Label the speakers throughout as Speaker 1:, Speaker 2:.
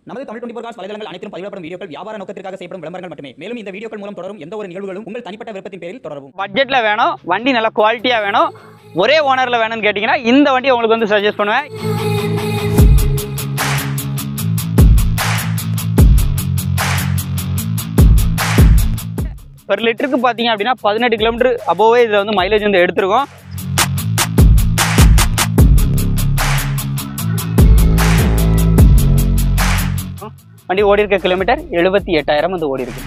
Speaker 1: நமது தமிழ் 24 காஸ் வலைதளங்கள் அனைத்தும் பதிவிடப்படும் வீடியோக்கள் வியாபார நோக்கத்திற்காக செய்யப்படும் விளம்பரங்கள் மட்டுமே. மேலும் இந்த வீடியோக்கள் மூலம் தொடரும் எந்த ஒரு நிகழ்வுகளும் உங்கள் தனிப்பட்ட விருப்பத்தின் பேரில் தொடரும்.
Speaker 2: பட்ஜெட்ல வேணும், வண்டி நல்ல குவாலிட்டியா வேணும், ஒரே ஓனர்ல வேணும்னு கேட்டீங்கன்னா இந்த வண்டி உங்களுக்கு வந்து சஜஸ்ட் பண்ணுவேன். ஒரு லிட்டருக்கு பாத்தீங்க அப்படின்னா 18 கிலோமீட்டர் அபோவே இதுல வந்து மைலேஜ் வந்து எடுத்திருக்கோம். வண்டி ஓடி இருக்க கிலோமீட்டர் 78,000 வந்து ஓடி இருக்கு.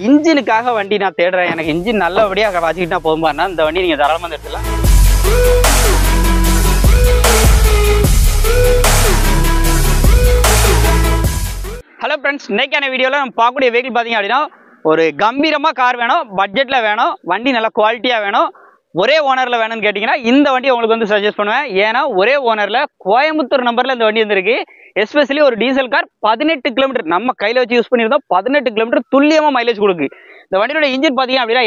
Speaker 2: இன்ஜினுக்காக வண்டி நான் தேடுறேன், எனக்கு இன்ஜின் நல்லபடியாக வச்சுக்கிட்டா போகும்பாருன்னா இந்த வண்டி நீங்க தாராளமாக எடுத்துக்கலாம். ஹலோ ஃப்ரெண்ட்ஸ், இன்னைக்கான வீடியோவில் நம்ம பார்க்கக்கூடிய வெஹிக்கிள் பார்த்தீங்க அப்படின்னா ஒரு கம்பீரமாக கார் வேணும், பட்ஜெட்டில் வேணும், வண்டி நல்லா குவாலிட்டியாக வேணும், ஒரே ஓனரில் வேணும்னு கேட்டிங்கன்னா இந்த வண்டி உங்களுக்கு வந்து சஜஸ்ட் பண்ணுவேன். ஏன்னா ஒரே ஓனரில் கோயம்புத்தூர் நம்பரில் இந்த வண்டி வந்துருக்கு. எஸ்பெஷலி ஒரு டீசல் கார் 18 கிலோமீட்டர் நம்ம கையில் வச்சு யூஸ் பண்ணியிருந்தோம். 18 கிலோமீட்டர் துல்லியமாக மைலேஜ் கொடுக்கு. இந்த வண்டியோட இன்ஜின் பார்த்தீங்க அப்படின்னா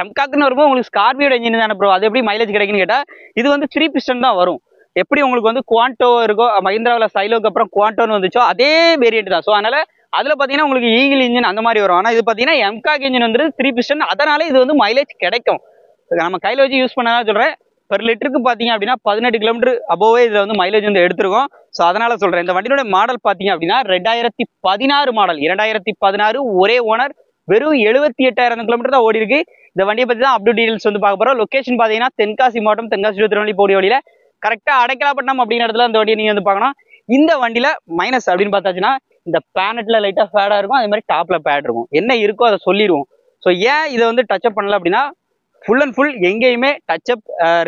Speaker 2: எம்காக்னு வரும்போது உங்களுக்கு ஸ்கார்பியோட இன்ஜின் தானே ப்ரோ, அது எப்படி மைலேஜ் கிடைக்குன்னு கேட்டால் இது வந்து 3 பிஸ்டன் தான் வரும். எப்படி உங்களுக்கு வந்து குவாண்டோ இருக்கோ, மஹிந்திராவில் சைலோக்கு அப்புறம் குவாண்டோன்னு வந்துச்சோ அதே வேரியன்ட் தான். ஸோ அதனால் அதில் பார்த்தீங்கன்னா உங்களுக்கு ஈகிள் இன்ஜின் அந்த மாதிரி வரும். ஆனால் இது பார்த்தீங்கன்னா எம்காக் இன்ஜின் வந்து 3 பிஸ்டன், அதனால இது வந்து மைலேஜ் கிடைக்கும். நம்ம கையில் வச்சு யூஸ் பண்ணதான் சொல்கிறேன். பெர் லிட்டருக்கு பார்த்தீங்க அப்படின்னா 18 கிலோமீட்டர் அபோவே இதில் வந்து மைலேஜ் வந்து எடுத்திருக்கோம். ஸோ அதனால சொல்கிறேன். இந்த வண்டியோட மாடல் பார்த்தீங்க அப்படின்னா 2016 மாடல், 2016 ஒரே ஓனர், வெறும் 78,000 கிலோமீட்டர் தான் ஓடி இருக்கு. இந்த வண்டியை பற்றி தான் அப்டேட் டீடைல்ஸ் வந்து பார்க்க போகிறோம். லொக்கேஷன் பார்த்தீங்கன்னா தென்காசி மாவட்டம், தென்காசி டு திருநெல்வேலி போடிய வழியில் கரெக்டாக அடைக்கலாப்பட்டினம் அப்படிங்கிற இடத்துல இந்த வண்டியை நீங்கள் வந்து பார்க்கணும். இந்த வண்டியில் மைனஸ் அப்படின்னு பார்த்தாச்சுன்னா இந்த பேனட்டில் லைட்டாக ஃபேடாக இருக்கும், அதே மாதிரி டாப்பில் பேட் இருக்கும். என்ன இருக்கோ அதை சொல்லிடுவோம். ஸோ ஏன் இதை வந்து டச்சப் பண்ணல அப்படின்னா ஃபுல் அண்ட் ஃபுல் எங்கேயுமே டச்சப்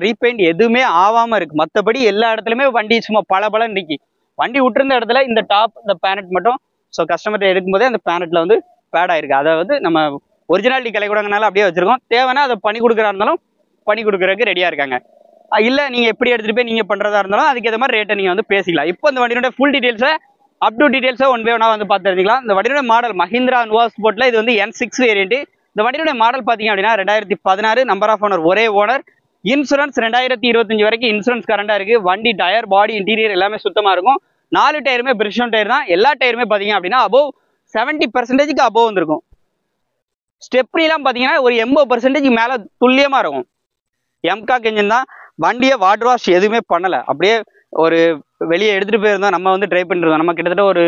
Speaker 2: ரீபெயிண்ட் எதுவுமே ஆகாமல் இருக்குது. மற்றபடி எல்லா இடத்துலையுமே வண்டி சும்மா பல நிற்கி. வண்டி விட்டுருந்த இடத்துல இந்த டாப், இந்த பேனட் மட்டும் ஸோ கஸ்டமர்கிட்ட எடுக்கும்போதே அந்த பேனட்டில் வந்து பேட் ஆயிருக்கு. அதை வந்து நம்ம ஒரிஜினாலிட்டி கலைக்கூடங்கனால அப்படியே வச்சுருக்கோம். தேவைன்னா அதை பண்ணி கொடுக்குறா இருந்தாலும் பண்ணி கொடுக்குறதுக்கு ரெடியாக இருக்காங்க. இல்லை நீங்கள் எப்படி எடுத்துகிட்டு போய் நீங்கள் பண்ணுறதா இருந்தாலும் அதுக்கேற்ற மாதிரி ரேட்டை நீங்கள் வந்து பேசிக்கலாம். இப்போ இந்த வண்டியோட ஃபுல் டீட்டெயில்ஸை அப் டு டீட்டெயில்ஸை ஒன் பை ஒன்றா வந்து பார்த்து தெரிஞ்சுக்கலாம். இந்த வண்டியோட மாடல் மஹிந்திரா நுவா ஸ்போர்ட்டில் இது வந்து N6 வேரியன்ட். இந்த வண்டியோட மாடல் பார்த்தீங்க அப்படின்னா 2016, நம்பர் ஆஃப் ஓனர் ஒரே ஓனர், இன்சூரன்ஸ் 2025 வரைக்கும் இன்சூரன்ஸ் கரண்டாக இருக்குது. வண்டி டயர், பாடி, இன்டீரியர் எல்லாமே சுத்தமாக இருக்கும். 4 டயருமே பிரிஷன் டயர் தான். எல்லா டயருமே பார்த்தீங்க அப்படின்னா அபோவ் 70% அபோவ் வந்துருக்கும். ஸ்டெப்னிலாம் பார்த்தீங்கன்னா ஒரு 80% மேலே துல்லியமாக இருக்கும். எம்காக் இன்ஜின் தான். வண்டியை வாட்டர் வாஷ் எதுவுமே பண்ணலை, அப்படியே ஒரு வெளியே எடுத்துகிட்டு போயிருந்தோம். நம்ம வந்து ட்ரைவ் பண்ணிருந்தோம். நம்ம கிட்டத்தட்ட ஒரு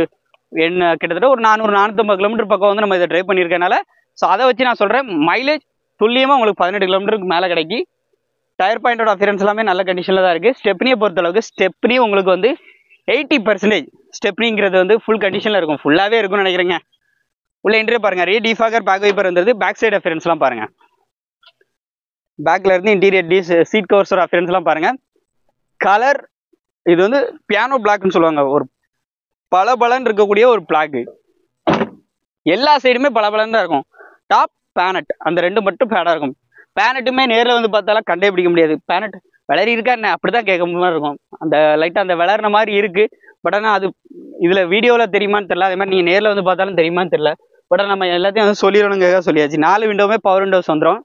Speaker 2: 400-450 கிலோமீட்டர் பக்கம் வந்து நம்ம இதை ட்ரைவ் பண்ணியிருக்கனால ஸோ அதை வச்சு நான் சொல்கிறேன் மைலேஜ் துல்லியமாக உங்களுக்கு 18 கிலோமீட்டருக்கு மேலே கிடைக்கி. டயர் பாயிண்டோட அஃபியரன்ஸ் எல்லாமே நல்ல கண்டிஷனில் தான் இருக்குது. ஸ்டெப்னியை பொறுத்தளவுக்கு ஸ்டெப்னி உங்களுக்கு வந்து 80% ஸ்டெப்னிங்கிறது வந்து ஃபுல் கண்டிஷனில் இருக்கும். ஃபுல்லாகவே இருக்கும்னு நினைக்கிறேங்க. உள்ள இன்டீரியர் பாருங்கள், ரீ டிஃபாகர், பேக் வைப்பர் வந்துருது. பேக் சைடு அஃபியரன்ஸ்லாம் பாருங்கள். பேக்கில் இருந்து இன்டீரியர் சீட் கவர்ஸோட அஃபியரன்ஸ்லாம் பாருங்கள். கலர் இது வந்து பியானோ பிளாக்னு சொல்லுவாங்க. ஒரு பளபளன்னு இருக்கக்கூடிய ஒரு பிளாக்கு. எல்லா சைடுமே பளபளன்னு தான் இருக்கும். டாப், பேனட் அந்த ரெண்டு மட்டும் ஃபேடாக இருக்கும். பேனட்டுமே நேரில் வந்து பார்த்தாலும் கண்டே பிடிக்க முடியாது. பேனட் விளரி இருக்கா என்ன அப்படி தான் கேட்க மாதிரி இருக்கும். அந்த லைட்டாக அந்த விளர்ன மாதிரி இருக்குது. பட் ஆனால் அது இதில் வீடியோவில் தெரியுமான்னு தெரியல, அதே மாதிரி நீங்கள் நேரில் வந்து பார்த்தாலும் தெரியுமான்னு தெரியல. பட் நம்ம எல்லாத்தையும் வந்து சொல்லிடணுங்க சொல்லியாச்சு. 4 விண்டோவுமே பவர் விண்டோஸ் வந்துடும்.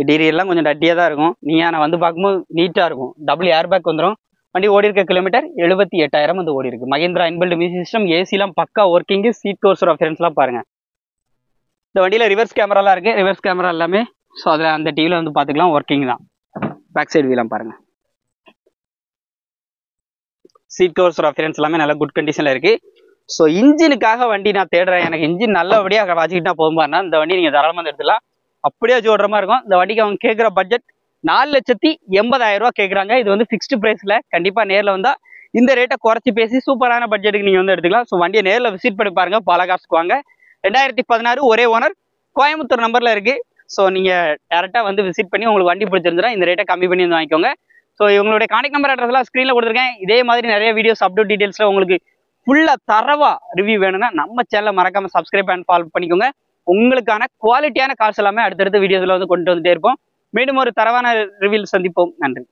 Speaker 2: இன்டீரியர்லாம் கொஞ்சம் டட்டியாக தான் இருக்கும். நீங்கள் நான் வந்து பார்க்கும்போது நீட்டாக இருக்கும். டபுள் ஏர் பேக் வந்துடும். வண்டி ஓடி இருக்க கிலோமீட்டர் 78,000 வந்து ஓடி இருக்கு. மஹிந்திரா இன்பில்ட் மியூசிக் சிஸ்டம், ஏசிலாம் பக்கா ஒர்க்கிங்கு. சீட் கவர்ஸோட அஃபியரன்ஸ்லாம் பாருங்கள். இந்த வண்டியில் ரிவர்ஸ் கேமராலாம் இருக்குது. ரிவர்ஸ் கேமரா எல்லாமே ஸோ அதில் அந்த டிவியில் வந்து பார்த்துக்கலாம், ஒர்க்கிங் தான். பேக் சைடு வீலாம் பாருங்கள். சீட் கவர்ஸோட அஃபியரன்ஸ் எல்லாமே நல்ல குட் கண்டிஷனில் இருக்குது. ஸோ இன்ஜினுக்காக வண்டி நான் தேடுறேன், எனக்கு இன்ஜின் நல்லபடியாக வச்சுக்கிட்டா போகும்பாருன்னா இந்த வண்டி நீங்கள் தாராளமாக எடுத்துக்கலாம். அப்படியே வச்சு ஓடுற மாதிரி இருக்கும். இந்த வண்டிக்கு அவங்க கேட்குற பட்ஜெட் 4,80,000 கேட்குறாங்க. இது வந்து ஃபிக்ஸ்டு ப்ரைஸில். கண்டிப்பாக நேரில் வந்தால் இந்த ரேட்டை குறைச்சி பேசி சூப்பரான பட்ஜெட்டுக்கு நீங்கள் வந்து எடுத்துக்கலாம். ஸோ வண்டியை நேரில் விசிட் பண்ணி பாருங்கள். பாலகாஸ்க்கு வாங்க. 2016 ஒரே ஓனர், கோயம்புத்தூர் நம்பரில் இருக்குது. ஸோ நீங்கள் டேரெக்டாக வந்து விசிட் பண்ணி உங்களுக்கு வண்டி பிடிச்சிருந்துன்னா இந்த ரேட்டை கம்மி பண்ணி வந்து வாங்கிக்கோங்க. ஸோ இவங்களுடைய கான்டாக்ட் நம்பர் அட்ரஸ்லாம் ஸ்க்ரீனில் கொடுத்துருக்கேன். இதே மாதிரி நிறைய வீடியோஸ் அப்டேட் டீட்டெயில்ஸில் உங்களுக்கு ஃபுல்லாக தரவாக ரிவ்யூ வேணும்னா நம்ம சேனலை மறக்காமல் சப்ஸ்கிரைப் அண்ட் ஃபாலோ பண்ணிக்கோங்க. உங்களுக்கான குவாலிட்டியான கார்ஸ் எல்லாமே அடுத்தடுத்த வீடியோஸில் வந்து கொண்டு வந்துட்டே இருப்போம். மீண்டும் ஒரு தரவான ரிவ்யூவில் சந்திப்போம். நன்றி.